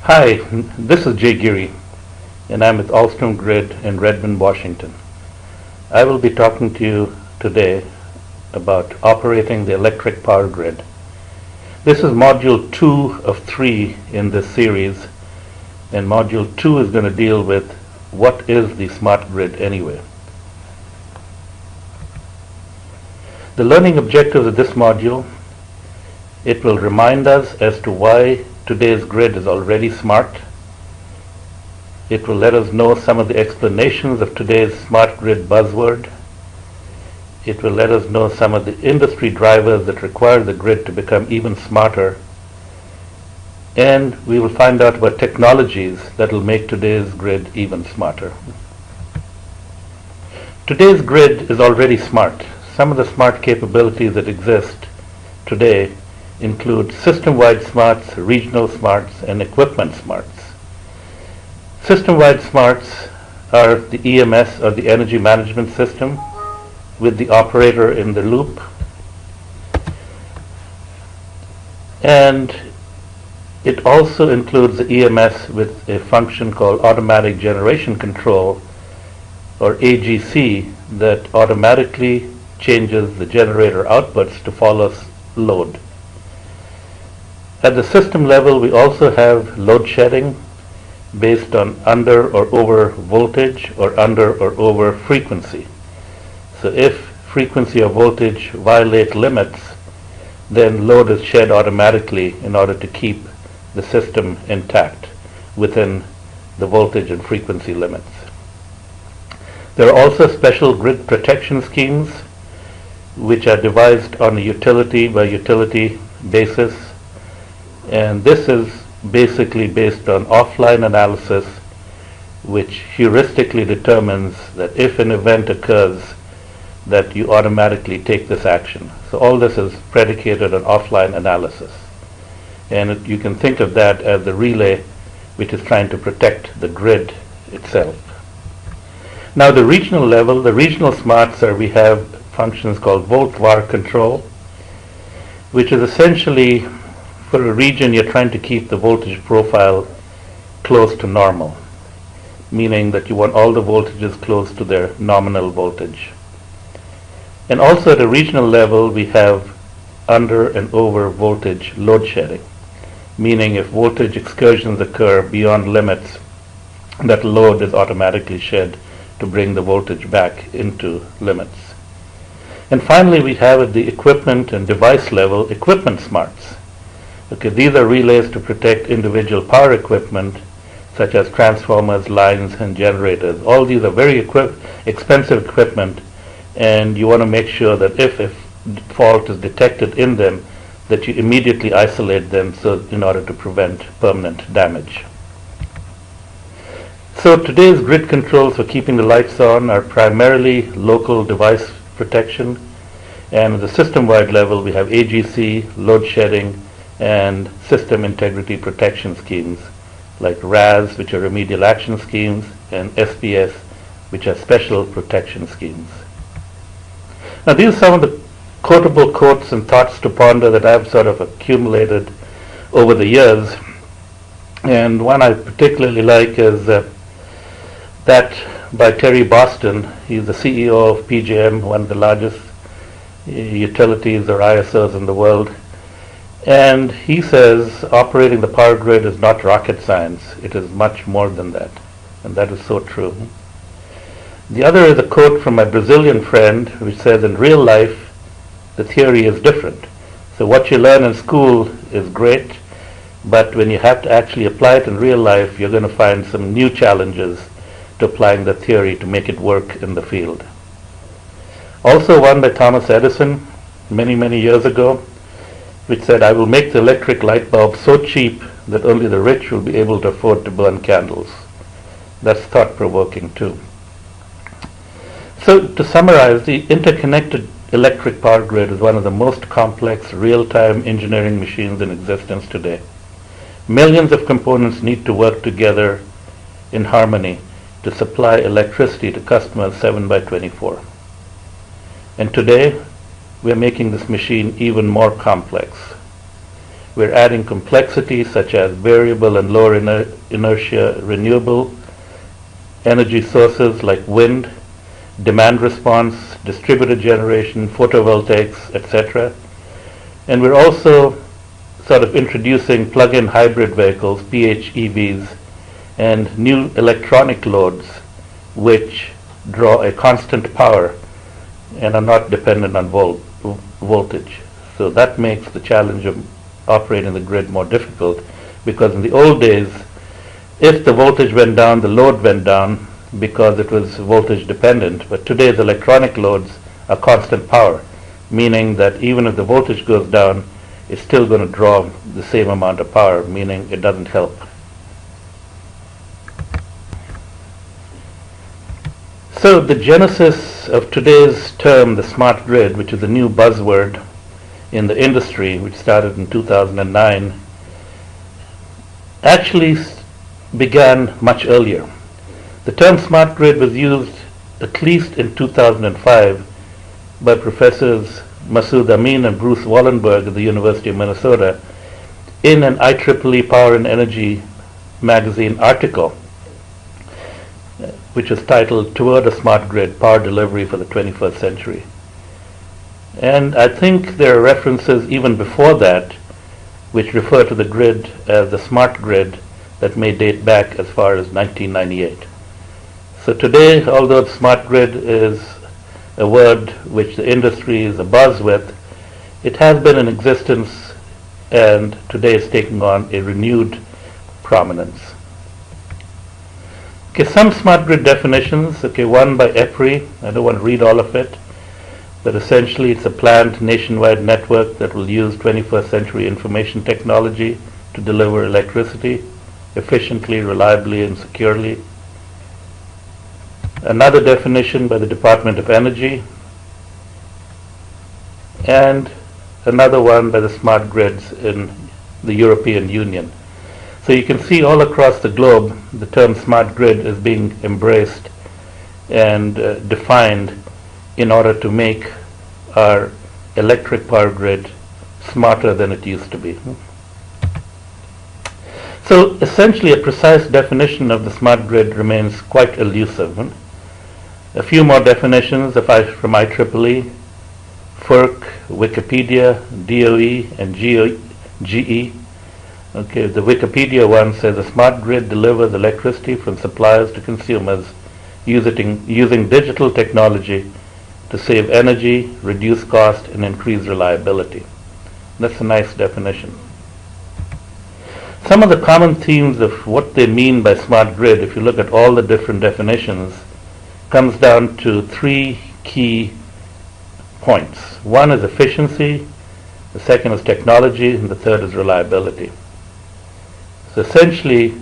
Hi, this is Giri, and I'm with Alstom Grid in Redmond, Washington. I will be talking to you today about operating the electric power grid. This is Module 2 of 3 in this series, and Module 2 is going to deal with what is the smart grid anyway. The learning objectives of this module, it will remind us as to why today's grid is already smart. It will let us know some of the explanations of today's smart grid buzzword. It will let us know some of the industry drivers that require the grid to become even smarter. And we will find out about technologies that will make today's grid even smarter. Today's grid is already smart. Some of the smart capabilities that exist today include system-wide smarts, regional smarts, and equipment smarts. System-wide smarts are the EMS, or the energy management system, with the operator in the loop. And it also includes the EMS with a function called automatic generation control, or AGC, that automatically changes the generator outputs to follow load. At the system level, we also have load shedding based on under or over voltage or under or over frequency. So if frequency or voltage violate limits, then load is shed automatically in order to keep the system intact within the voltage and frequency limits. There are also special grid protection schemes which are devised on a utility by utility basis. And this is basically based on offline analysis, which heuristically determines that if an event occurs, that you automatically take this action. So all this is predicated on offline analysis. And you can think of that as the relay which is trying to protect the grid itself. Now the regional level, the regional smarts are, we have functions called volt-var control, which is essentially for a region you're trying to keep the voltage profile close to normal, meaning that you want all the voltages close to their nominal voltage. And also at a regional level we have under and over voltage load shedding, meaning if voltage excursions occur beyond limits, that load is automatically shed to bring the voltage back into limits. And finally we have at the equipment and device level equipment smarts. Okay, these are relays to protect individual power equipment such as transformers, lines, and generators. All these are very expensive equipment, and you want to make sure that if a fault is detected in them, that you immediately isolate them so in order to prevent permanent damage. So today's grid controls for keeping the lights on are primarily local device protection, and at the system-wide level we have AGC, load shedding, and system integrity protection schemes like RAS, which are remedial action schemes, and SPS, which are special protection schemes. Now these are some of the quotable quotes and thoughts to ponder that I've sort of accumulated over the years, and one I particularly like is that by Terry Boston. He's the CEO of PJM, one of the largest utilities or ISOs in the world. And he says operating the power grid is not rocket science. It is much more than that. And that is so true. The other is a quote from my Brazilian friend, which says, in real life, the theory is different. So what you learn in school is great, but when you have to actually apply it in real life, you're going to find some new challenges to applying the theory to make it work in the field. Also one by Thomas Edison, many, many years ago, which said, I will make the electric light bulb so cheap that only the rich will be able to afford to burn candles. That's thought-provoking too. So to summarize, the interconnected electric power grid is one of the most complex real-time engineering machines in existence today. Millions of components need to work together in harmony to supply electricity to customers 7/24. And today, we're making this machine even more complex. We're adding complexity such as variable and lower inertia renewable energy sources like wind, demand response, distributed generation, photovoltaics, etc. And we're also sort of introducing plug-in hybrid vehicles, PHEVs, and new electronic loads which draw a constant power and are not dependent on voltage. So that makes the challenge of operating the grid more difficult, because in the old days, if the voltage went down, the load went down because it was voltage dependent. But today's electronic loads are constant power, meaning that even if the voltage goes down, it's still going to draw the same amount of power, meaning it doesn't help. So the genesis of today's term, the smart grid, which is a new buzzword in the industry, which started in 2009, actually began much earlier. The term smart grid was used at least in 2005 by Professors Masood Amin and Bruce Wallenberg at the University of Minnesota in an IEEE Power and Energy magazine article, which was titled Toward a Smart Grid, Power Delivery for the 21st Century. And I think there are references even before that which refer to the grid as the smart grid that may date back as far as 1998. So today, although smart grid is a word which the industry is abuzz with, it has been in existence and today is taking on a renewed prominence. Okay, some smart grid definitions, one by EPRI. I don't want to read all of it, but essentially it's a planned nationwide network that will use 21st century information technology to deliver electricity efficiently, reliably, and securely. Another definition by the Department of Energy, and another one by the smart grids in the European Union. So you can see all across the globe the term smart grid is being embraced and defined in order to make our electric power grid smarter than it used to be. So essentially a precise definition of the smart grid remains quite elusive. A few more definitions from IEEE, FERC, Wikipedia, DOE, and GE. Okay, the Wikipedia one says a smart grid delivers electricity from suppliers to consumers using digital technology to save energy, reduce cost, and increase reliability. That's a nice definition. Some of the common themes of what they mean by smart grid, if you look at all the different definitions, comes down to three key points. One is efficiency, the second is technology, and the third is reliability. So essentially,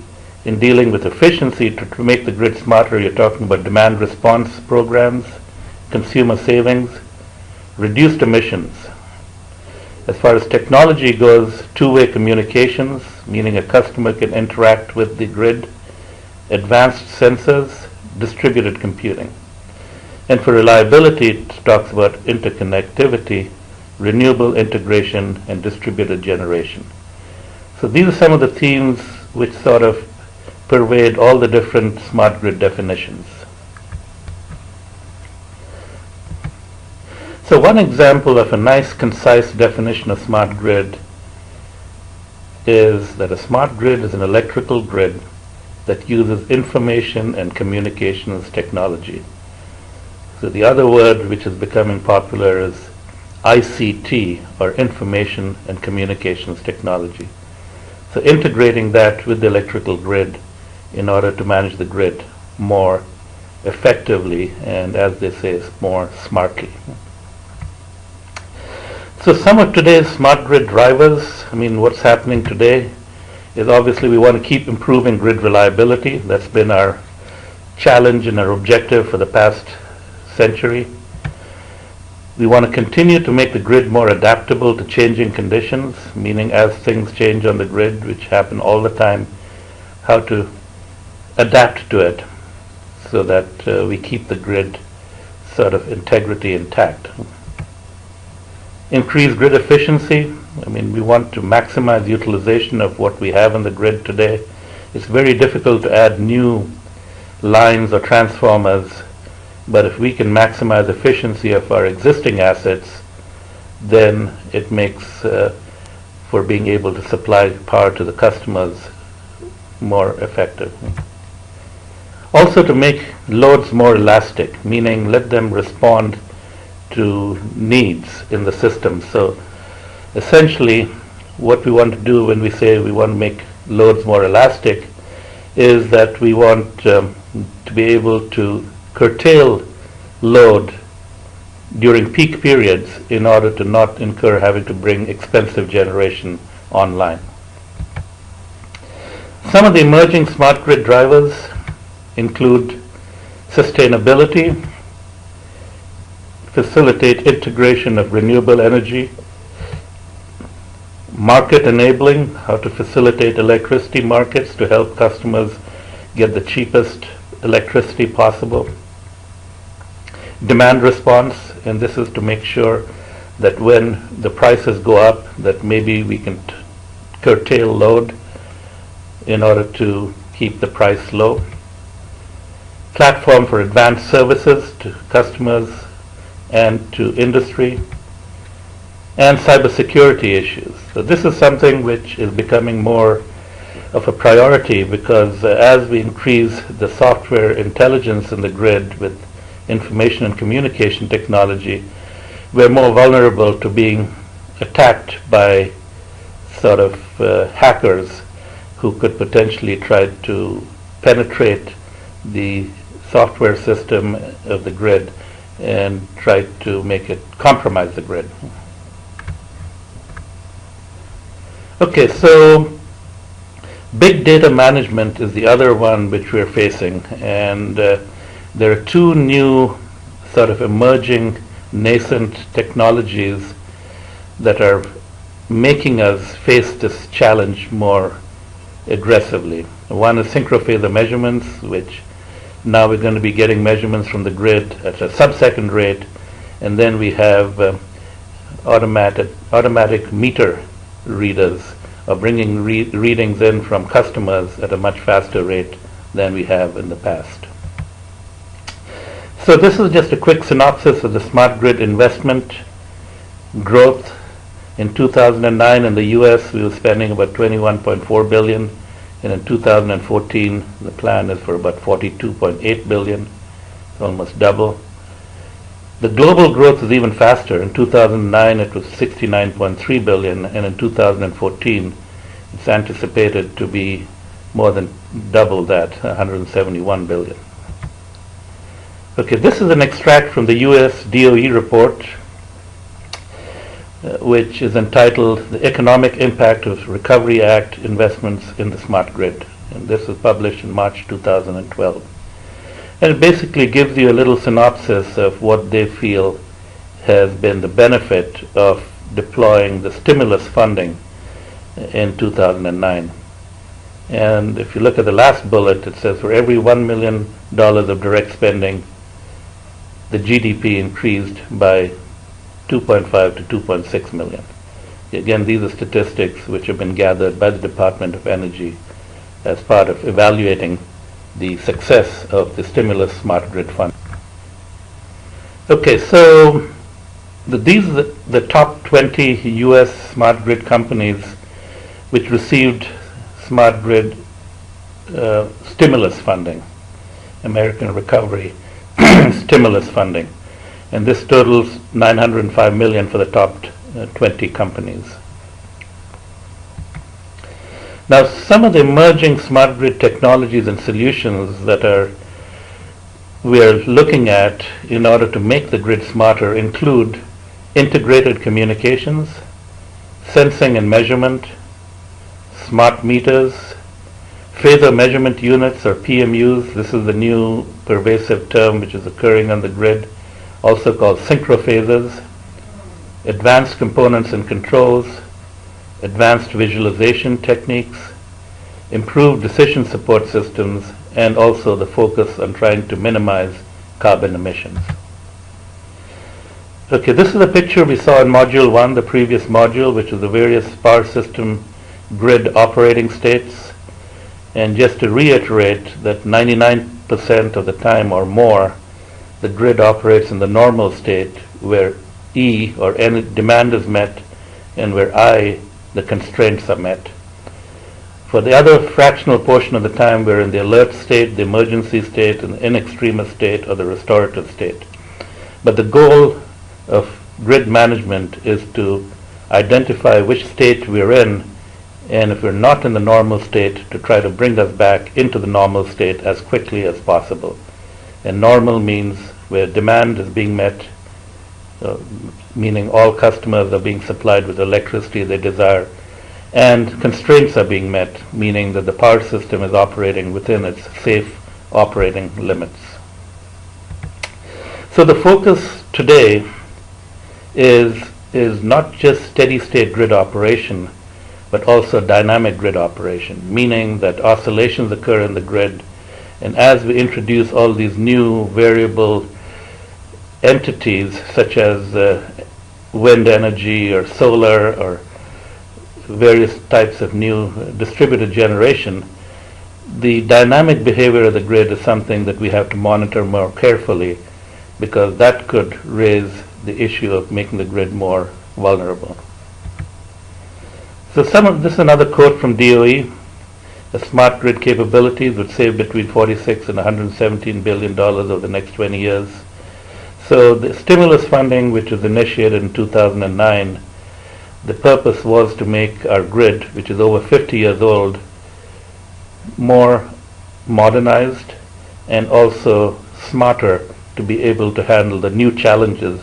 in dealing with efficiency, to make the grid smarter, you're talking about demand response programs, consumer savings, reduced emissions. As far as technology goes, two-way communications, meaning a customer can interact with the grid, advanced sensors, distributed computing. And for reliability, it talks about interconnectivity, renewable integration, and distributed generation. So these are some of the themes which sort of pervade all the different smart grid definitions. So one example of a nice, concise definition of smart grid is that a smart grid is an electrical grid that uses information and communications technology. So the other word which is becoming popular is ICT, or information and communications technology. So integrating that with the electrical grid in order to manage the grid more effectively and, as they say, more smartly. So some of today's smart grid drivers, what's happening today is obviously we want to keep improving grid reliability. That's been our challenge and our objective for the past century. We want to continue to make the grid more adaptable to changing conditions, meaning as things change on the grid, which happen all the time, how to adapt to it so that we keep the grid sort of integrity intact. Increase grid efficiency. I mean, we want to maximize utilization of what we have in the grid today. It's very difficult to add new lines or transformers, but if we can maximize efficiency of our existing assets, then it makes for being able to supply power to the customers more effective. Also, to make loads more elastic, meaning let them respond to needs in the system. So essentially, what we want to do when we say we want to make loads more elastic is that we want to be able to curtail load during peak periods in order to not incur having to bring expensive generation online. Some of the emerging smart grid drivers include sustainability, facilitate integration of renewable energy, market enabling, how to facilitate electricity markets to help customers get the cheapest electricity possible, demand response, and this is to make sure that when the prices go up, that maybe we can curtail load in order to keep the price low. Platform for advanced services to customers and to industry, and cybersecurity issues. So this is something which is becoming more of a priority because as we increase the software intelligence in the grid with information and communication technology, we're more vulnerable to being attacked by sort of hackers who could potentially try to penetrate the software system of the grid and try to make it compromise the grid. Okay, so big data management is the other one which we're facing, and there are two new sort of emerging nascent technologies that are making us face this challenge more aggressively. One is synchrophasor measurements, which now we're going to be getting measurements from the grid at a sub-second rate, and then we have automatic meter readers are bringing readings in from customers at a much faster rate than we have in the past. So this is just a quick synopsis of the smart grid investment growth. In 2009 in the US we were spending about $21.4 billion, and in 2014 the plan is for about $42.8 billion, almost double. The global growth is even faster. In 2009 it was $69.3 billion, and in 2014 it's anticipated to be more than double that, $171 billion. Okay, this is an extract from the US DOE report, which is entitled The Economic Impact of Recovery Act Investments in the Smart Grid. And this was published in March 2012. And it basically gives you a little synopsis of what they feel has been the benefit of deploying the stimulus funding in 2009. And if you look at the last bullet, it says for every $1 million of direct spending, the GDP increased by 2.5 to 2.6 million. Again, these are statistics which have been gathered by the Department of Energy as part of evaluating the success of the stimulus smart grid fund. Okay, so these are the top 20 US smart grid companies which received smart grid stimulus funding, American Recovery stimulus funding. And this totals $905 million for the top 20 companies. Now, some of the emerging smart grid technologies and solutions that we are looking at in order to make the grid smarter include integrated communications, sensing and measurement, smart meters, phasor measurement units or PMUs. This is the new pervasive term which is occurring on the grid, also called synchrophasors, advanced components and controls, advanced visualization techniques, improved decision support systems, and also the focus on trying to minimize carbon emissions. Okay, this is a picture we saw in Module 1, the previous module, which is the various power system grid operating states. And just to reiterate that 99% of the time or more, the grid operates in the normal state where E, or N, demand is met, and where I, the constraints are met. For the other fractional portion of the time, we're in the alert state, the emergency state, and the in extremis state, or the restorative state. But the goal of grid management is to identify which state we're in, and if we're not in the normal state, to try to bring us back into the normal state as quickly as possible. And normal means where demand is being met, meaning all customers are being supplied with electricity they desire, and constraints are being met, meaning that the power system is operating within its safe operating limits. So the focus today is not just steady state grid operation, but also dynamic grid operation, meaning that oscillations occur in the grid, and as we introduce all these new variable entities such as wind energy or solar or various types of new distributed generation, the dynamic behavior of the grid is something that we have to monitor more carefully, because that could raise the issue of making the grid more vulnerable. So this is another quote from DOE. The smart grid capabilities would save between $46 and $117 billion over the next 20 years. So the stimulus funding, which was initiated in 2009, the purpose was to make our grid, which is over 50 years old, more modernized and also smarter to be able to handle the new challenges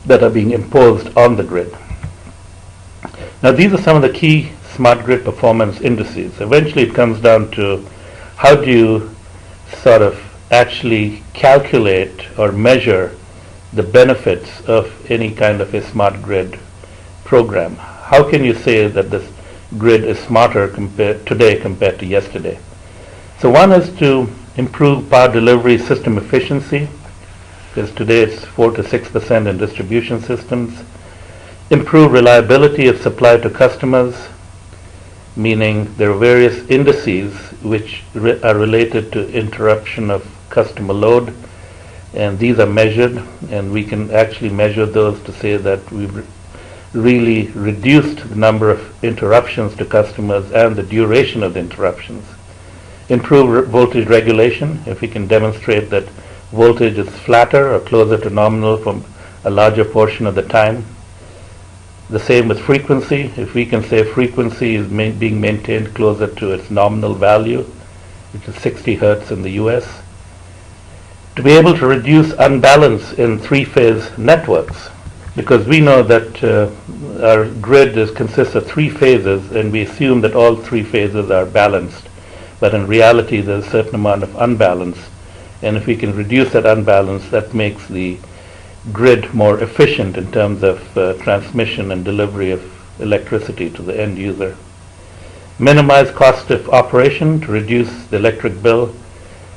that are being imposed on the grid. Now, these are some of the key smart grid performance indices. Eventually it comes down to how do you sort of actually calculate or measure the benefits of any kind of a smart grid program. How can you say that this grid is smarter today compared to yesterday? So one is to improve power delivery system efficiency, because today it's 4 to 6% in distribution systems. Improve reliability of supply to customers, meaning there are various indices which are related to interruption of customer load, and these are measured, and we can actually measure those to say that we've really reduced the number of interruptions to customers and the duration of the interruptions. Improve voltage regulation, if we can demonstrate that voltage is flatter or closer to nominal from a larger portion of the time. The same with frequency. If we can say frequency is being maintained closer to its nominal value, which is 60 hertz in the US. To be able to reduce unbalance in three-phase networks, because we know that our grid consists of three phases, and we assume that all three phases are balanced. But in reality, there's a certain amount of unbalance. And if we can reduce that unbalance, that makes the grid more efficient in terms of transmission and delivery of electricity to the end user. Minimize cost of operation to reduce the electric bill,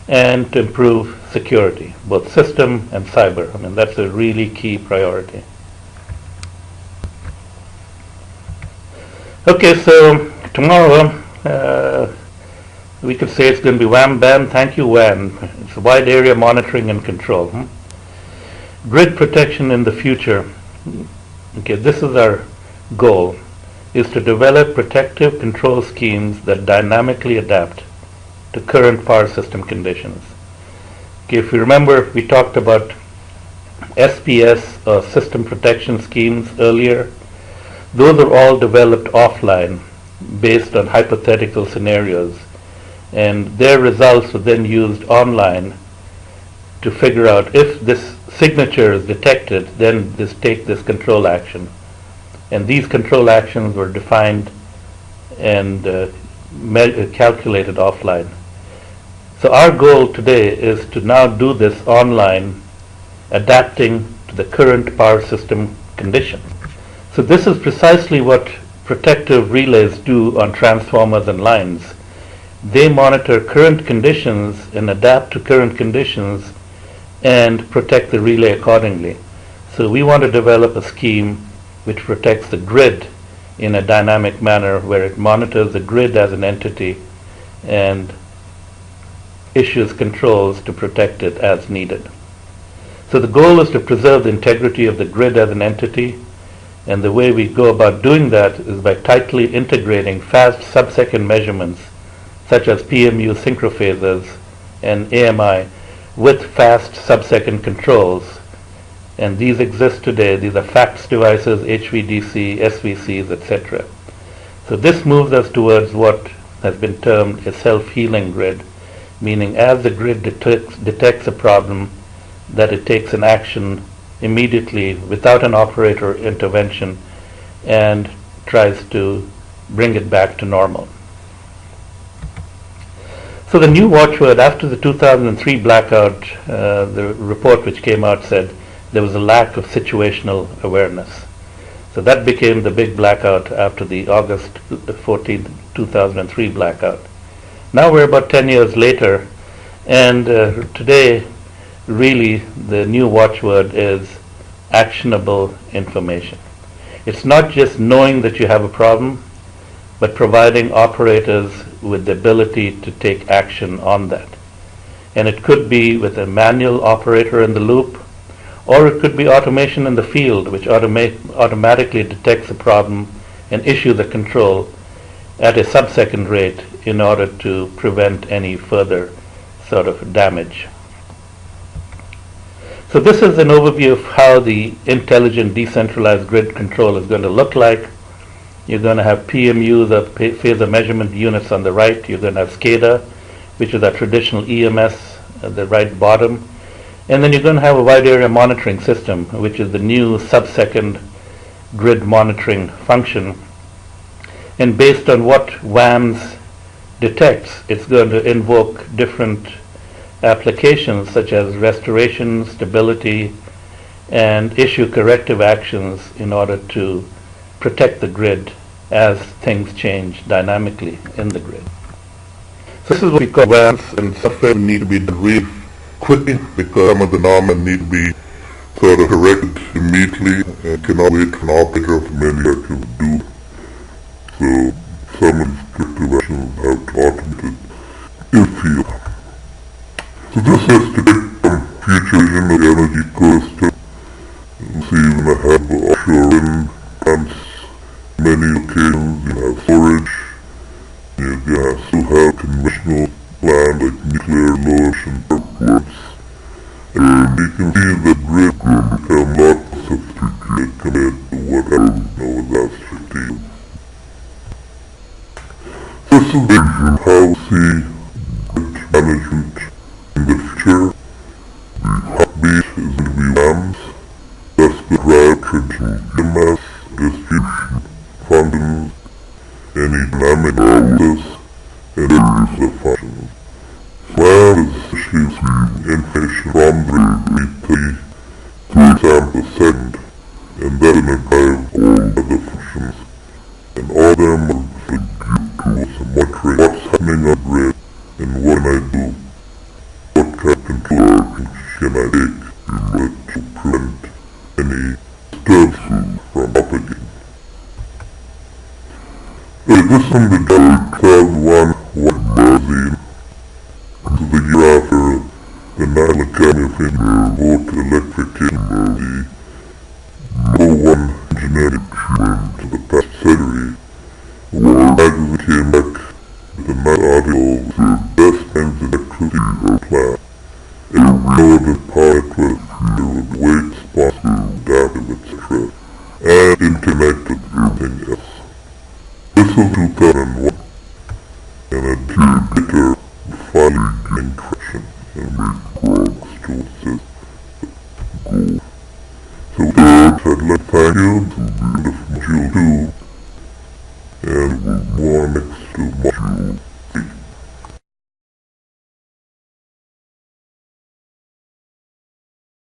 and to improve security, both system and cyber. I mean, that's a really key priority. Okay, so tomorrow we could say it's going to be wham bam, thank you WAN. It's wide area monitoring and control. Grid protection in the future. Okay, this is our goal, is to develop protective control schemes that dynamically adapt to current power system conditions. Okay, if you remember, we talked about SPS, or system protection schemes, earlier. Those are all developed offline based on hypothetical scenarios, and their results were then used online to figure out if this signature is detected, then take this control action. And these control actions were defined and calculated offline. So our goal today is to now do this online, adapting to the current power system condition. So this is precisely what protective relays do on transformers and lines. They monitor current conditions and adapt to current conditions and protect the relay accordingly. So we want to develop a scheme which protects the grid in a dynamic manner, where it monitors the grid as an entity and issues controls to protect it as needed. So the goal is to preserve the integrity of the grid as an entity, and the way we go about doing that is by tightly integrating fast sub-second measurements such as PMU synchrophasors and AMI with fast sub-second controls. And these exist today. These are FACTS devices, HVDC, SVCs, etc. So this moves us towards what has been termed a self-healing grid, meaning as the grid detects a problem, that it takes an action immediately without an operator intervention and tries to bring it back to normal. So the new watchword after the 2003 blackout, the report which came out said there was a lack of situational awareness. So that became the big blackout after the August 14, 2003 blackout. Now we're about 10 years later, and today really the new watchword is actionable information. It's not just knowing that you have a problem, but providing operators with the ability to take action on that. And it could be with a manual operator in the loop, or it could be automation in the field, which automatically detects a problem and issues a control at a sub-second rate in order to prevent any further sort of damage. So this is an overview of how the intelligent decentralized grid control is going to look like. You're going to have PMUs, or phasor measurement units, on the right. You're going to have SCADA, which is our traditional EMS at the right bottom. And then you're going to have a wide area monitoring system, which is the new sub-second grid monitoring function. And based on what WAMS detects, it's going to invoke different applications such as restoration, stability, and issue corrective actions in order to protect the grid as things change dynamically in the grid. So this is what we call WAMS, and software need to be done really quickly because some of the phenomena need to be sort of corrected immediately and cannot wait for an operator for many actions to do. So some of these corrective actions have to automate it in field. So this has to take some future vision of the energy ecosystem. You see, you're going to have offshore wind plants, many locations, you have storage, you still have conventional land like nuclear, low-emission airports, and you can see the grid will become a lot sophisticated compared to what else was last 15. This is the vision of how we see grid management in the future. The heartbeat is going to be WAMS. That's the drive traditional EMS, distribution functions, any dynamic analysis, and various other functions. WAMS is issues the information from the grid to example a second, and that is going to drive all other functions. And all of them are the tools and monitoring what's happening on the grid and what can I do. What kind of control can I take in order to prevent any disturbances from happening? This is the Giri 2001 White Magazine. This is the year after the National Academy of Engineers voted electrification as the #1 engineering achievement of the past century. The World Magazine came back with a nice article with the best things in electricity are planned. A renewable power network with weight, responsive, adaptive, etc. and interconnected everything else. This was 2001, and a decade later, finally gained traction and made progress towards this goal. So with that, I'd like to thank you to be in the